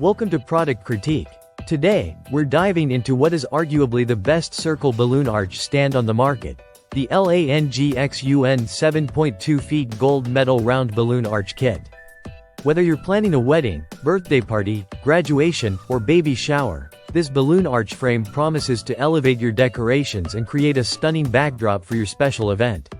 Welcome to Product Critique. Today, we're diving into what is arguably the best circle balloon arch stand on the market, the LANGXUN 7.2 feet gold metal round balloon arch kit. Whether you're planning a wedding, birthday party, graduation, or baby shower, this balloon arch frame promises to elevate your decorations and create a stunning backdrop for your special event.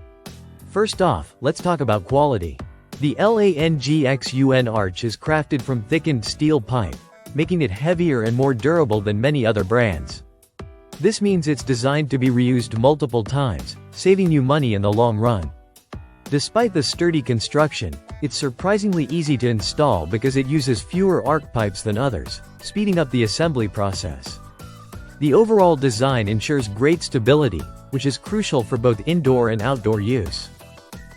First off, let's talk about quality. The LANGXUN arch is crafted from thickened steel pipe, making it heavier and more durable than many other brands. This means it's designed to be reused multiple times, saving you money in the long run. Despite the sturdy construction, it's surprisingly easy to install because it uses fewer arc pipes than others, speeding up the assembly process. The overall design ensures great stability, which is crucial for both indoor and outdoor use.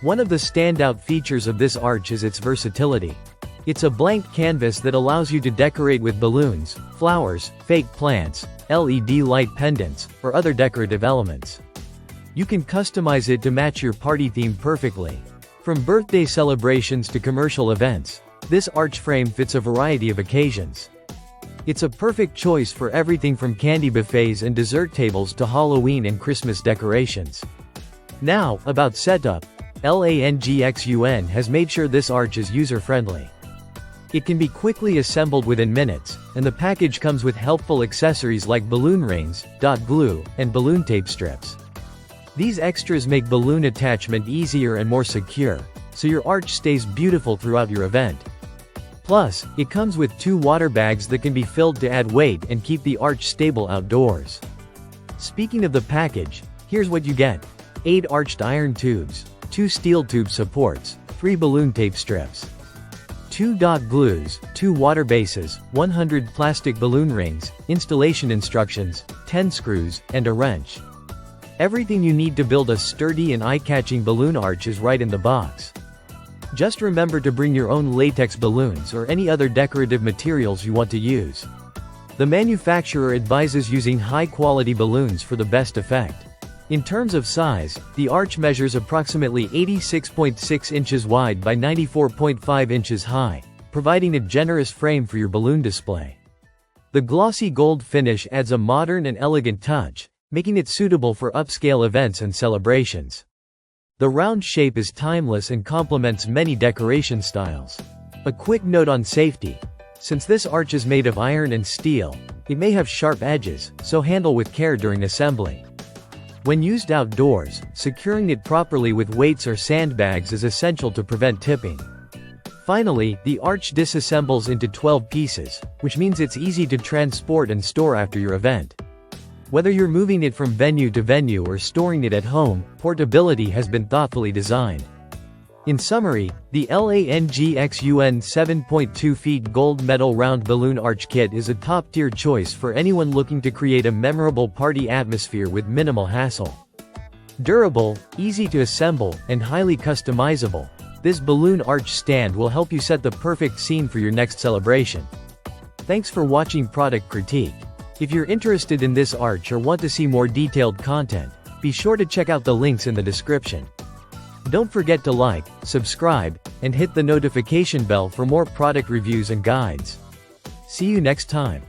One of the standout features of this arch is its versatility. It's a blank canvas that allows you to decorate with balloons, flowers, fake plants, LED light pendants, or other decorative elements. You can customize it to match your party theme perfectly. From birthday celebrations to commercial events, this arch frame fits a variety of occasions. It's a perfect choice for everything from candy buffets and dessert tables to Halloween and Christmas decorations. Now, about setup. LANGXUN has made sure this arch is user-friendly. It can be quickly assembled within minutes, and the package comes with helpful accessories like balloon rings, dot glue, and balloon tape strips. These extras make balloon attachment easier and more secure, so your arch stays beautiful throughout your event. Plus, it comes with 2 water bags that can be filled to add weight and keep the arch stable outdoors. Speaking of the package, here's what you get. 8 arched iron tubes, 2 steel tube supports, 3 balloon tape strips, 2 dot glues, 2 water bases, 100 plastic balloon rings, installation instructions, 10 screws, and a wrench. Everything you need to build a sturdy and eye-catching balloon arch is right in the box. Just remember to bring your own latex balloons or any other decorative materials you want to use. The manufacturer advises using high-quality balloons for the best effect. In terms of size, the arch measures approximately 86.6 inches wide by 94.5 inches high, providing a generous frame for your balloon display. The glossy gold finish adds a modern and elegant touch, making it suitable for upscale events and celebrations. The round shape is timeless and complements many decoration styles. A quick note on safety. Since this arch is made of iron and steel, it may have sharp edges, so handle with care during assembly. When used outdoors, securing it properly with weights or sandbags is essential to prevent tipping. Finally, the arch disassembles into 12 pieces, which means it's easy to transport and store after your event. Whether you're moving it from venue to venue or storing it at home, portability has been thoughtfully designed. In summary, the LANGXUN 7.2 feet gold metal round balloon arch kit is a top-tier choice for anyone looking to create a memorable party atmosphere with minimal hassle. Durable, easy to assemble, and highly customizable, this balloon arch stand will help you set the perfect scene for your next celebration. Thanks for watching Product Critique. If you're interested in this arch or want to see more detailed content, be sure to check out the links in the description. Don't forget to like, subscribe, and hit the notification bell for more product reviews and guides. See you next time.